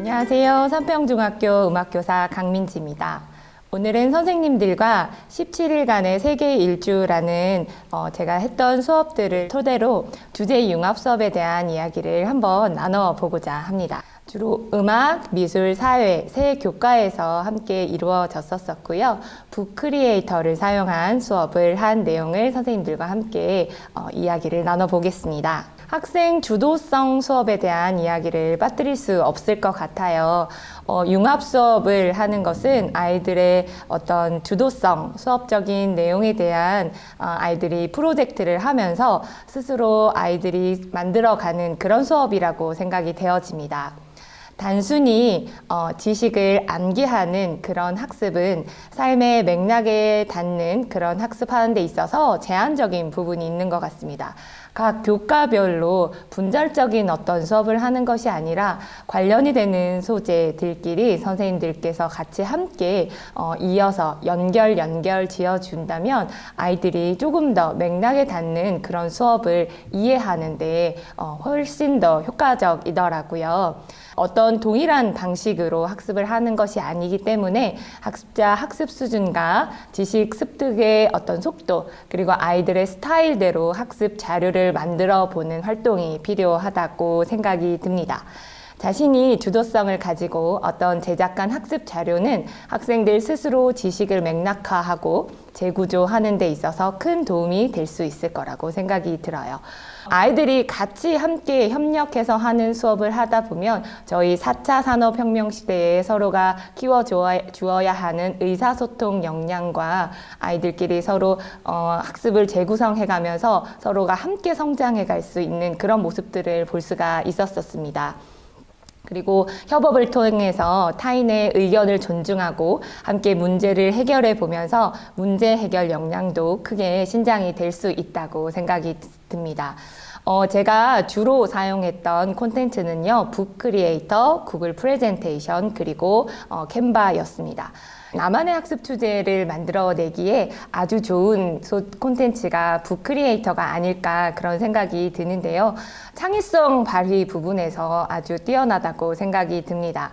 안녕하세요. 삼평중학교 음악교사 강민지입니다. 오늘은 선생님들과 17일간의 세계 일주라는 제가 했던 수업들을 토대로 주제 융합 수업에 대한 이야기를 한번 나눠보고자 합니다. 주로 음악, 미술, 사회 세 교과에서 함께 이루어졌었고요. 북크리에이터를 사용한 수업을 한 내용을 선생님들과 함께 이야기를 나눠보겠습니다. 학생 주도성 수업에 대한 이야기를 빠뜨릴 수 없을 것 같아요. 융합 수업을 하는 것은 아이들의 어떤 주도성, 수업적인 내용에 대한 아이들이 프로젝트를 하면서 스스로 아이들이 만들어가는 그런 수업이라고 생각이 되어집니다. 단순히 지식을 암기하는 그런 학습은 삶의 맥락에 닿는 그런 학습하는 데 있어서 제한적인 부분이 있는 것 같습니다. 각 교과별로 분절적인 어떤 수업을 하는 것이 아니라 관련이 되는 소재들끼리 선생님들께서 같이 함께 이어서 연결 지어준다면 아이들이 조금 더 맥락에 닿는 그런 수업을 이해하는 데 훨씬 더 효과적이더라고요. 어떤 동일한 방식으로 학습을 하는 것이 아니기 때문에 학습자 학습 수준과 지식 습득의 어떤 속도 그리고 아이들의 스타일대로 학습 자료를 만들어 보는 활동이 필요하다고 생각이 듭니다. 자신이 주도성을 가지고 어떤 제작한 학습 자료는 학생들 스스로 지식을 맥락화하고 재구조하는 데 있어서 큰 도움이 될 수 있을 거라고 생각이 들어요. 아이들이 같이 함께 협력해서 하는 수업을 하다 보면 저희 4차 산업혁명 시대에 서로가 키워주어야 하는 의사소통 역량과 아이들끼리 서로 학습을 재구성해가면서 서로가 함께 성장해 갈 수 있는 그런 모습들을 볼 수가 있었습니다. 그리고 협업을 통해서 타인의 의견을 존중하고 함께 문제를 해결해 보면서 문제 해결 역량도 크게 신장이 될 수 있다고 생각이 듭니다. 제가 주로 사용했던 콘텐츠는요, 북크리에이터, 구글 프레젠테이션, 그리고 캔바였습니다. 나만의 학습 주제를 만들어내기에 아주 좋은 콘텐츠가 북크리에이터가 아닐까 그런 생각이 드는데요. 창의성 발휘 부분에서 아주 뛰어나다고 생각이 듭니다.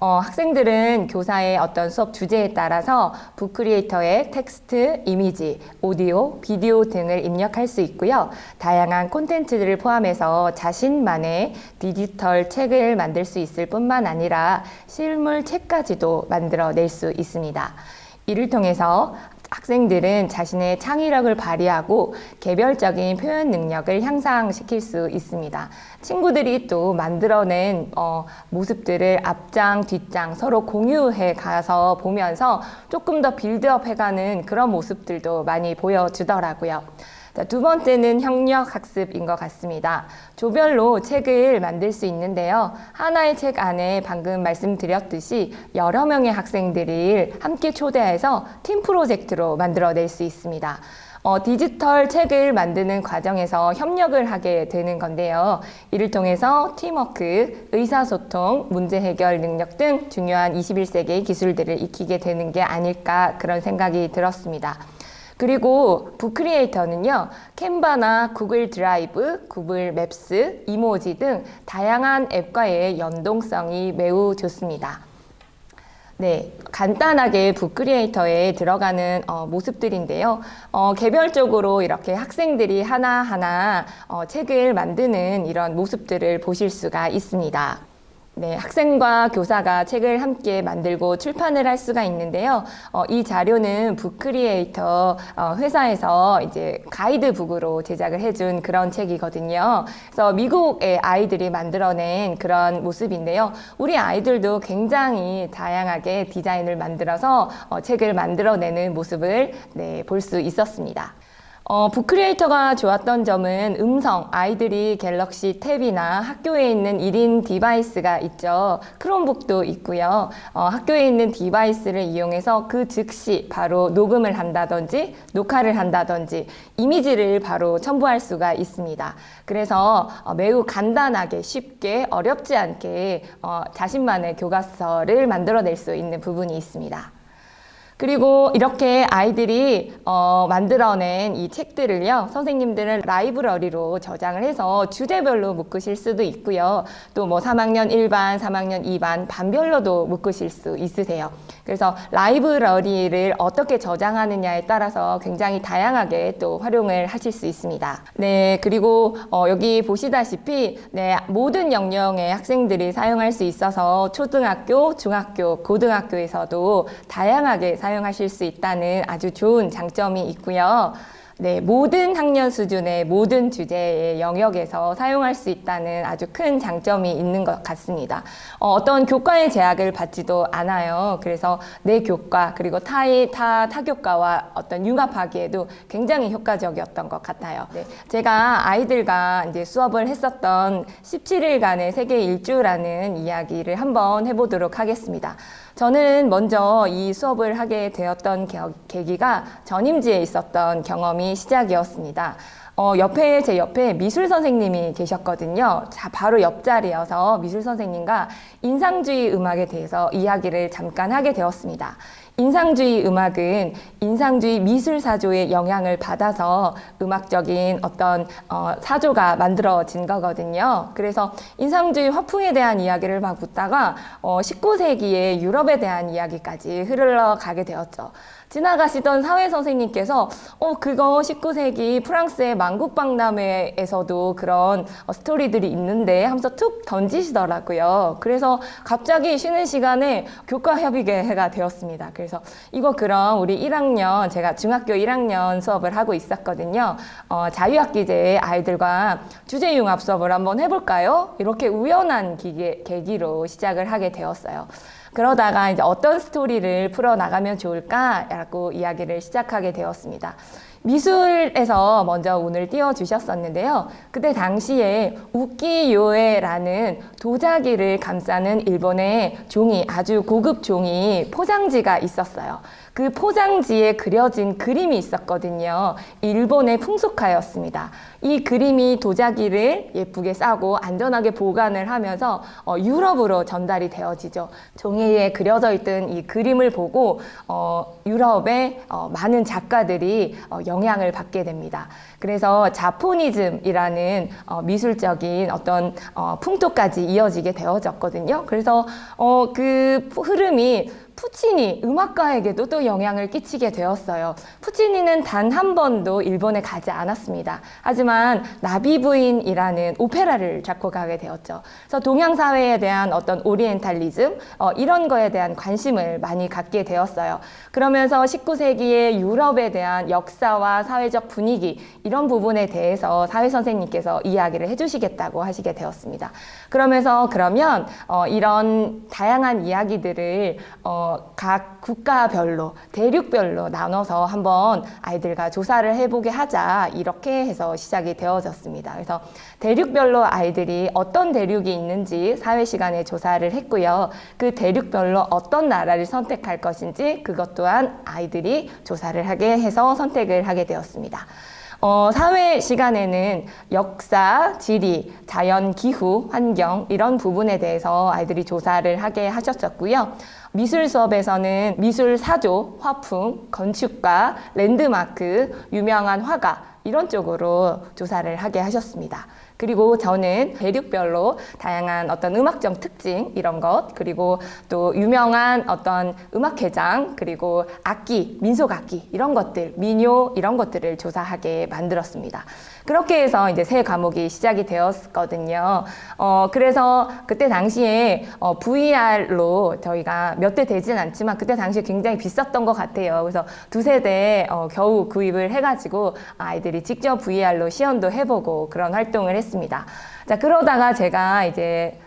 학생들은 교사의 어떤 수업 주제에 따라서 북크리에이터에 텍스트, 이미지, 오디오, 비디오 등을 입력할 수 있고요. 다양한 콘텐츠들을 포함해서 자신만의 디지털 책을 만들 수 있을 뿐만 아니라 실물 책까지도 만들어낼 수 있습니다. 이를 통해서 학생들은 자신의 창의력을 발휘하고 개별적인 표현 능력을 향상시킬 수 있습니다. 친구들이 또 만들어낸 모습들을 앞장, 뒷장 서로 공유해 가서 보면서 조금 더 빌드업 해가는 그런 모습들도 많이 보여주더라고요. 두 번째는 협력 학습인 것 같습니다. 조별로 책을 만들 수 있는데요. 하나의 책 안에 방금 말씀드렸듯이 여러 명의 학생들을 함께 초대해서 팀 프로젝트로 만들어낼 수 있습니다. 디지털 책을 만드는 과정에서 협력을 하게 되는 건데요. 이를 통해서 팀워크, 의사소통, 문제 해결 능력 등 중요한 21세기의 기술들을 익히게 되는 게 아닐까 그런 생각이 들었습니다. 그리고 북크리에이터는요, 캔바나 구글 드라이브, 구글 맵스, 이모지 등 다양한 앱과의 연동성이 매우 좋습니다. 네, 간단하게 북크리에이터에 들어가는 모습들인데요. 개별적으로 이렇게 학생들이 하나하나 책을 만드는 이런 모습들을 보실 수가 있습니다. 네, 학생과 교사가 책을 함께 만들고 출판을 할 수가 있는데요. 이 자료는 북크리에이터 회사에서 이제 가이드북으로 제작을 해준 그런 책이거든요. 그래서 미국의 아이들이 만들어낸 그런 모습인데요. 우리 아이들도 굉장히 다양하게 디자인을 만들어서 책을 만들어내는 모습을 볼 수 있었습니다. 북크리에이터가 좋았던 점은 음성, 아이들이 갤럭시 탭이나 학교에 있는 1인 디바이스가 있죠. 크롬북도 있고요. 학교에 있는 디바이스를 이용해서 그 즉시 바로 녹음을 한다든지 녹화를 한다든지 이미지를 바로 첨부할 수가 있습니다. 그래서 매우 간단하게 쉽게 어렵지 않게 자신만의 교과서를 만들어낼 수 있는 부분이 있습니다. 그리고 이렇게 아이들이 만들어낸 이 책들을요, 선생님들은 라이브러리로 저장을 해서 주제별로 묶으실 수도 있고요. 또 뭐 3학년 1반, 3학년 2반 반별로도 묶으실 수 있으세요. 그래서 라이브러리를 어떻게 저장하느냐에 따라서 굉장히 다양하게 또 활용을 하실 수 있습니다. 네, 그리고 여기 보시다시피 네, 모든 연령의 학생들이 사용할 수 있어서 초등학교, 중학교, 고등학교에서도 다양하게 사용하실 수 있다는 아주 좋은 장점이 있고요. 네, 모든 학년 수준의 모든 주제의 영역에서 사용할 수 있다는 아주 큰 장점이 있는 것 같습니다. 어떤 교과의 제약을 받지도 않아요. 그래서 내 교과 그리고 타 교과와 어떤 융합하기에도 굉장히 효과적이었던 것 같아요. 네, 제가 아이들과 이제 수업을 했었던 17일간의 세계 일주라는 이야기를 한번 해보도록 하겠습니다. 저는 먼저 이 수업을 하게 되었던 계기가 전임지에 있었던 경험이 시작이었습니다. 제 옆에 미술 선생님이 계셨거든요. 바로 옆자리여서 미술 선생님과 인상주의 음악에 대해서 이야기를 잠깐 하게 되었습니다. 인상주의 음악은 인상주의 미술 사조의 영향을 받아서 음악적인 어떤 사조가 만들어진 거거든요. 그래서 인상주의 화풍에 대한 이야기를 막 묻다가 19세기의 유럽에 대한 이야기까지 흘러가게 되었죠. 지나가시던 사회 선생님께서 그거 19세기 프랑스의 만국박람회에서도 그런 스토리들이 있는데 하면서 툭 던지시더라고요. 그래서 갑자기 쉬는 시간에 교과협의회가 되었습니다. 그래서 이거 그럼 우리 1학년, 제가 중학교 1학년 수업을 하고 있었거든요. 자유학기제의 아이들과 주제융합 수업을 한번 해볼까요? 이렇게 우연한 계기로 시작을 하게 되었어요. 그러다가 이제 어떤 스토리를 풀어나가면 좋을까라고 이야기를 시작하게 되었습니다. 미술에서 먼저 운을 띄워주셨었는데요. 그때 당시에 우키요에라는 도자기를 감싸는 일본의 종이, 아주 고급 종이 포장지가 있었어요. 그 포장지에 그려진 그림이 있었거든요. 일본의 풍속화였습니다. 이 그림이 도자기를 예쁘게 싸고 안전하게 보관을 하면서 유럽으로 전달이 되어지죠. 종이에 그려져 있던 이 그림을 보고 유럽의 많은 작가들이 영향을 받게 됩니다. 그래서 자포니즘이라는 미술적인 어떤 풍토까지 이어지게 되어졌거든요. 그래서 그 흐름이 푸치니 음악가에게도 또 영향을 끼치게 되었어요. 푸치니는 단 한 번도 일본에 가지 않았습니다. 하지만 나비 부인이라는 오페라를 작곡하게 되었죠. 그래서 동양 사회에 대한 어떤 오리엔탈리즘 이런 거에 대한 관심을 많이 갖게 되었어요. 그러면서 19세기의 유럽에 대한 역사와 사회적 분위기 이런 부분에 대해서 사회 선생님께서 이야기를 해주시겠다고 하시게 되었습니다. 그러면 이런 다양한 이야기들을 각 국가별로, 대륙별로 나눠서 한번 아이들과 조사를 해보게 하자 이렇게 해서 시작이 되어졌습니다. 그래서 대륙별로 아이들이 어떤 대륙이 있는지 사회 시간에 조사를 했고요. 그 대륙별로 어떤 나라를 선택할 것인지 그것 또한 아이들이 조사를 하게 해서 선택을 하게 되었습니다. 사회 시간에는 역사, 지리, 자연, 기후, 환경 이런 부분에 대해서 아이들이 조사를 하게 하셨었고요. 미술 수업에서는 미술 사조, 화풍, 건축가, 랜드마크, 유명한 화가 이런 쪽으로 조사를 하게 하셨습니다. 그리고 저는 대륙별로 다양한 어떤 음악적 특징 이런 것 그리고 또 유명한 어떤 음악회장 그리고 악기, 민속악기 이런 것들, 민요 이런 것들을 조사하게 만들었습니다. 그렇게 해서 이제 새 과목이 시작이 되었거든요. 그래서 그때 당시에 VR로 저희가 몇 대 되진 않지만 그때 당시에 굉장히 비쌌던 것 같아요. 그래서 두세 대 겨우 구입을 해가지고 아이들이 직접 VR로 시연도 해보고 그런 활동을 했습니다. 자, 그러다가 제가 이제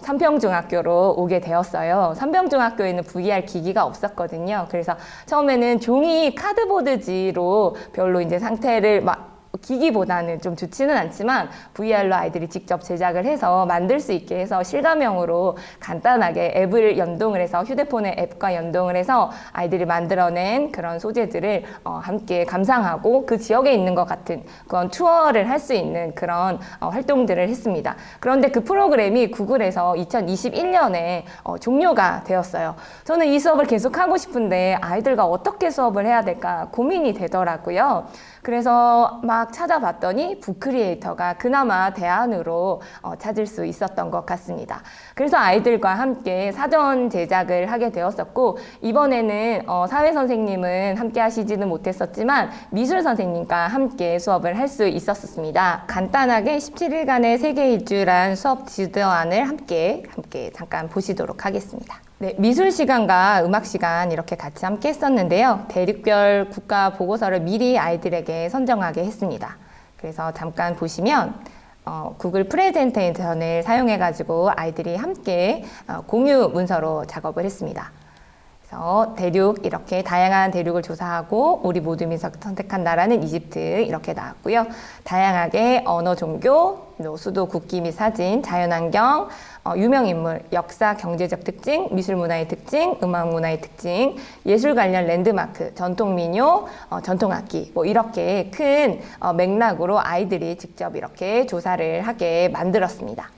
삼평중학교로 오게 되었어요. 삼평중학교에는 VR 기기가 없었거든요. 그래서 처음에는 종이 카드보드지로 별로 이제 상태를 막 기기보다는 좀 좋지는 않지만 VR로 아이들이 직접 제작을 해서 만들 수 있게 해서 실감형으로 간단하게 앱을 연동을 해서 휴대폰의 앱과 연동을 해서 아이들이 만들어낸 그런 소재들을 함께 감상하고 그 지역에 있는 것 같은 그런 투어를 할 수 있는 그런 활동들을 했습니다. 그런데 그 프로그램이 구글에서 2021년에 종료가 되었어요. 저는 이 수업을 계속 하고 싶은데 아이들과 어떻게 수업을 해야 될까 고민이 되더라고요. 그래서 막 찾아봤더니 북크리에이터가 그나마 대안으로 찾을 수 있었던 것 같습니다. 그래서 아이들과 함께 사전 제작을 하게 되었었고, 이번에는 사회 선생님은 함께 하시지는 못했었지만 미술 선생님과 함께 수업을 할 수 있었습니다. 간단하게 17일간의 세계 일주란 수업 지도안을 함께 잠깐 보시도록 하겠습니다. 네, 미술 시간과 음악 시간 이렇게 같이 함께 했었는데요. 대륙별 국가 보고서를 미리 아이들에게 선정하게 했습니다. 그래서 잠깐 보시면 구글 프레젠테이션을 사용해가지고 아이들이 함께 공유 문서로 작업을 했습니다. 그래서 대륙 이렇게 다양한 대륙을 조사하고 우리 모둠이 선택한 나라는 이집트 이렇게 나왔고요. 다양하게 언어, 종교, 수도, 국기 및 사진, 자연환경, 유명인물, 역사, 경제적 특징, 미술문화의 특징, 음악문화의 특징, 예술 관련 랜드마크, 전통민요, 전통악기 뭐 이렇게 큰 맥락으로 아이들이 직접 이렇게 조사를 하게 만들었습니다.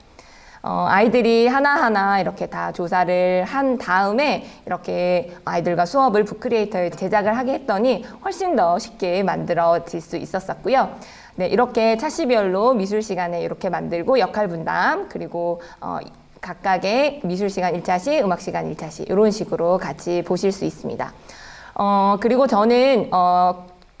아이들이 하나하나 이렇게 다 조사를 한 다음에 이렇게 아이들과 수업을 북크리에이터에 제작을 하게 했더니 훨씬 더 쉽게 만들어질 수 있었고요. 네, 이렇게 차시별로 미술 시간에 이렇게 만들고 역할 분담, 그리고 각각의 미술 시간 1차시, 음악 시간 1차시 이런 식으로 같이 보실 수 있습니다. 그리고 저는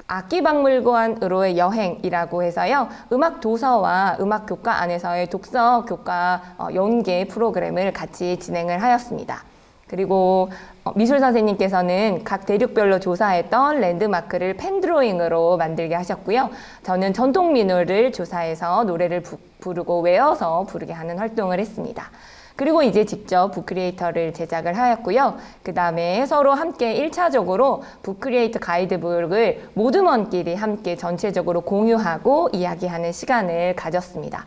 악기박물관으로의 여행이라고 해서요. 음악 도서와 음악 교과 안에서의 독서 교과 연계 프로그램을 같이 진행을 하였습니다. 그리고 미술 선생님께서는 각 대륙별로 조사했던 랜드마크를 펜드로잉으로 만들게 하셨고요. 저는 전통민요를 조사해서 노래를 부르고 외워서 부르게 하는 활동을 했습니다. 그리고 이제 직접 북크리에이터를 제작을 하였고요. 그 다음에 서로 함께 1차적으로 북크리에이터 가이드북을 모둠원끼리 함께 전체적으로 공유하고 이야기하는 시간을 가졌습니다.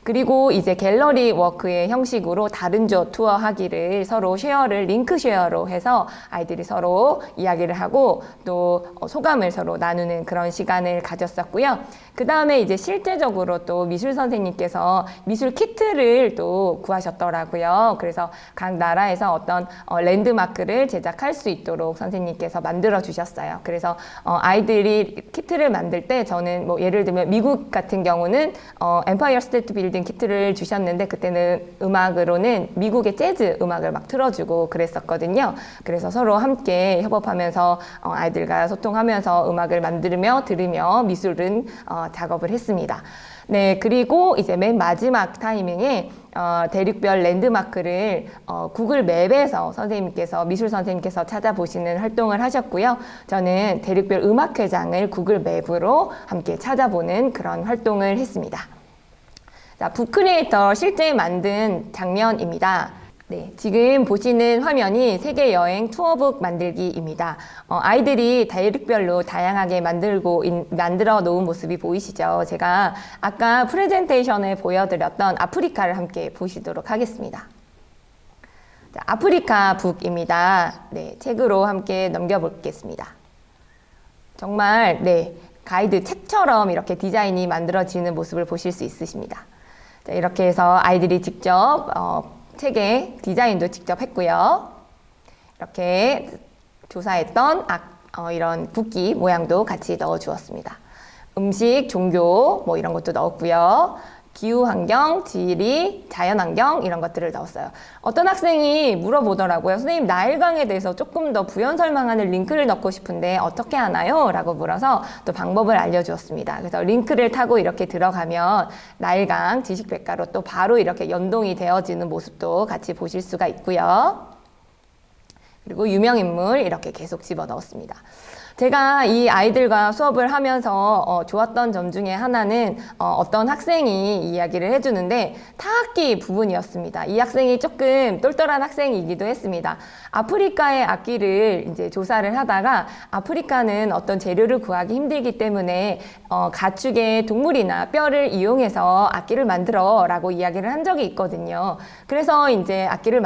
그리고 이제 갤러리 워크의 형식으로 다른 조 투어 하기를 서로 쉐어를 링크 쉐어로 해서 아이들이 서로 이야기를 하고 또 소감을 서로 나누는 그런 시간을 가졌었고요. 그 다음에 이제 실제적으로 또 미술 선생님께서 미술 키트를 또 구하셨더라고요. 그래서 각 나라에서 어떤 랜드마크를 제작할 수 있도록 선생님께서 만들어 주셨어요. 그래서 아이들이 키트를 만들 때 저는 뭐 예를 들면 미국 같은 경우는 엠파이어 스테이트 빌딩 키트를 주셨는데 그때는 음악으로는 미국의 재즈 음악을 막 틀어주고 그랬었거든요. 그래서 서로 함께 협업하면서 아이들과 소통하면서 음악을 만들며 들으며 미술은 작업을 했습니다. 네, 그리고 이제 맨 마지막 타이밍에 대륙별 랜드마크를 구글 맵에서 미술 선생님께서 찾아보시는 활동을 하셨고요. 저는 대륙별 음악회장을 구글 맵으로 함께 찾아보는 그런 활동을 했습니다. 자, 북크리에이터 실제 만든 장면입니다. 네, 지금 보시는 화면이 세계여행 투어북 만들기입니다. 아이들이 대륙별로 다양하게 만들어 놓은 모습이 보이시죠? 제가 아까 프레젠테이션에 보여드렸던 아프리카를 함께 보시도록 하겠습니다. 자, 아프리카 북입니다. 네, 책으로 함께 넘겨보겠습니다. 정말 네, 가이드 책처럼 이렇게 디자인이 만들어지는 모습을 보실 수 있으십니다. 자, 이렇게 해서 아이들이 직접 책에 디자인도 직접 했고요. 이렇게 조사했던 이런 국기 모양도 같이 넣어 주었습니다. 음식, 종교 뭐 이런 것도 넣었고요. 기후 환경, 지리, 자연환경 이런 것들을 넣었어요. 어떤 학생이 물어보더라고요. 선생님, 나일강에 대해서 조금 더 부연 설명하는 링크를 넣고 싶은데 어떻게 하나요? 라고 물어서 또 방법을 알려주었습니다. 그래서 링크를 타고 이렇게 들어가면 나일강 지식백과로 또 바로 이렇게 연동이 되어지는 모습도 같이 보실 수가 있고요. 그리고 유명인물 이렇게 계속 집어넣었습니다. 제가 이 아이들과 수업을 하면서 좋았던 점 중에 하나는 어떤 학생이 이야기를 해주는데 타악기 부분이었습니다. 이 학생이 조금 똘똘한 학생이기도 했습니다. 아프리카의 악기를 이제 조사를 하다가 아프리카는 어떤 재료를 구하기 힘들기 때문에 가축의 동물이나 뼈를 이용해서 악기를 만들어 라고 이야기를 한 적이 있거든요. 그래서 이제 악기를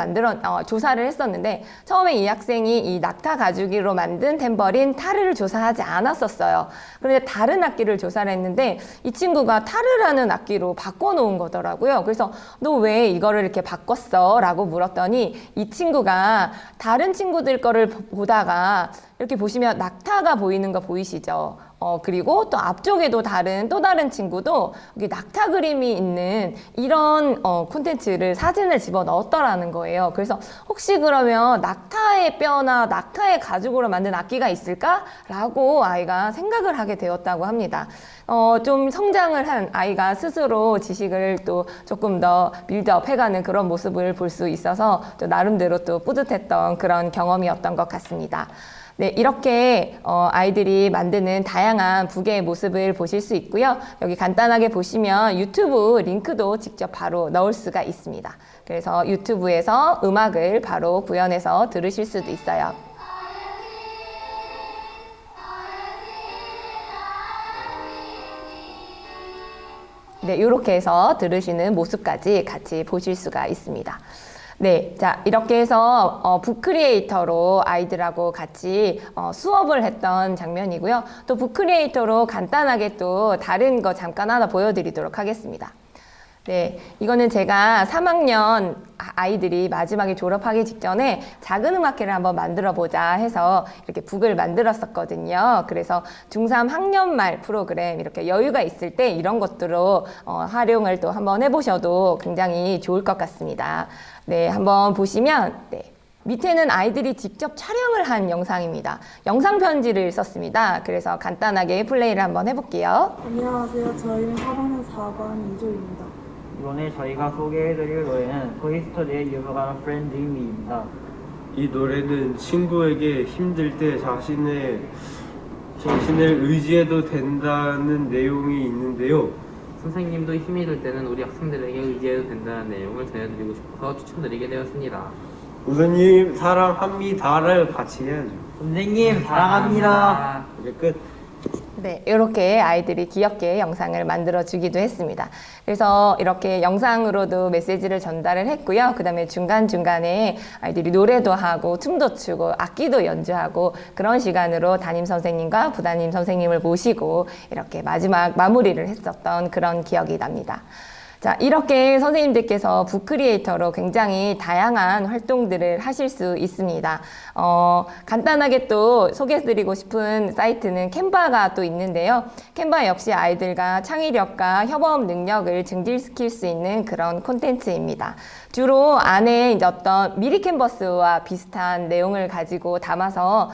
조사를 했었는데 처음에 이 학생이 이 낙타 가죽으로 만든 탬버린 타르를 조사하지 않았었어요. 그런데 다른 악기를 조사를 했는데 이 친구가 타르라는 악기로 바꿔놓은 거더라고요. 그래서 너 왜 이거를 이렇게 바꿨어? 라고 물었더니 이 친구가 다른 친구들 거를 보다가 이렇게 보시면 낙타가 보이는 거 보이시죠? 그리고 또 앞쪽에도 또 다른 친구도 여기 낙타 그림이 있는 이런 콘텐츠를 사진을 집어 넣었더라는 거예요. 그래서 혹시 그러면 낙타의 뼈나 낙타의 가죽으로 만든 악기가 있을까? 라고 아이가 생각을 하게 되었다고 합니다. 좀 성장을 한 아이가 스스로 지식을 또 조금 더 빌드업 해가는 그런 모습을 볼 수 있어서 또 나름대로 또 뿌듯했던 그런 경험이었던 것 같습니다. 네, 이렇게 아이들이 만드는 다양한 부계의 모습을 보실 수 있고요. 여기 간단하게 보시면 유튜브 링크도 직접 바로 넣을 수가 있습니다. 그래서 유튜브에서 음악을 바로 구현해서 들으실 수도 있어요. 네, 이렇게 해서 들으시는 모습까지 같이 보실 수가 있습니다. 네, 자, 이렇게 해서 북크리에이터로 아이들하고 같이 수업을 했던 장면이고요. 또 북크리에이터로 간단하게 또 다른 거 잠깐 하나 보여드리도록 하겠습니다. 네, 이거는 제가 3학년 아이들이 마지막에 졸업하기 직전에 작은 음악회를 한번 만들어 보자 해서 이렇게 북을 만들었었거든요. 그래서 중3 학년 말 프로그램 이렇게 여유가 있을 때 이런 것들로 활용을 또 한번 해보셔도 굉장히 좋을 것 같습니다. 네, 한번 보시면 네. 밑에는 아이들이 직접 촬영을 한 영상입니다. 영상 편지를 썼습니다. 그래서 간단하게 플레이를 한번 해볼게요. 안녕하세요. 저희는 3학년 4반 이조입니다. 이번에 저희가 소개해드릴 노래는 토이스토리의 You Got a Friend in Me입니다. 이 노래는 친구에게 힘들 때 자신을 의지해도 된다는 내용이 있는데요. 선생님도 힘이 들 때는 우리 학생들에게 의지해도 된다는 내용을 전해드리고 싶어서 추천드리게 되었습니다. 선생님 사랑합니다를 같이 해야죠. 선생님 사랑합니다. 이제 끝. 네, 이렇게 아이들이 귀엽게 영상을 만들어 주기도 했습니다. 그래서 이렇게 영상으로도 메시지를 전달을 했고요. 그 다음에 중간중간에 아이들이 노래도 하고 춤도 추고 악기도 연주하고 그런 시간으로 담임 선생님과 부담임 선생님을 모시고 이렇게 마지막 마무리를 했었던 그런 기억이 납니다. 자, 이렇게 선생님들께서 북크리에이터로 굉장히 다양한 활동들을 하실 수 있습니다. 간단하게 또 소개해드리고 싶은 사이트는 캔바가 또 있는데요. 캔바 역시 아이들과 창의력과 협업 능력을 증진시킬 수 있는 그런 콘텐츠입니다. 주로 안에 이제 어떤 미리 캔버스와 비슷한 내용을 가지고 담아서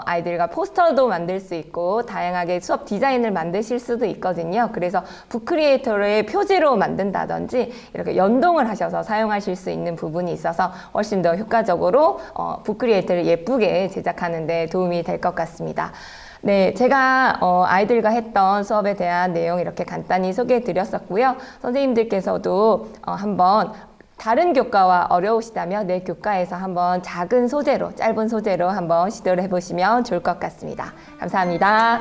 아이들과 포스터도 만들 수 있고 다양하게 수업 디자인을 만드실 수도 있거든요. 그래서 북크리에이터를 표지로 만든다든지 이렇게 연동을 하셔서 사용하실 수 있는 부분이 있어서 훨씬 더 효과적으로 북크리에이터를 예쁘게 제작하는 데 도움이 될 것 같습니다. 네, 제가 아이들과 했던 수업에 대한 내용 이렇게 간단히 소개해 드렸었고요. 선생님들께서도 한번 다른 교과와 어려우시다면 내 교과에서 한번 작은 소재로, 짧은 소재로 한번 시도를 해보시면 좋을 것 같습니다. 감사합니다.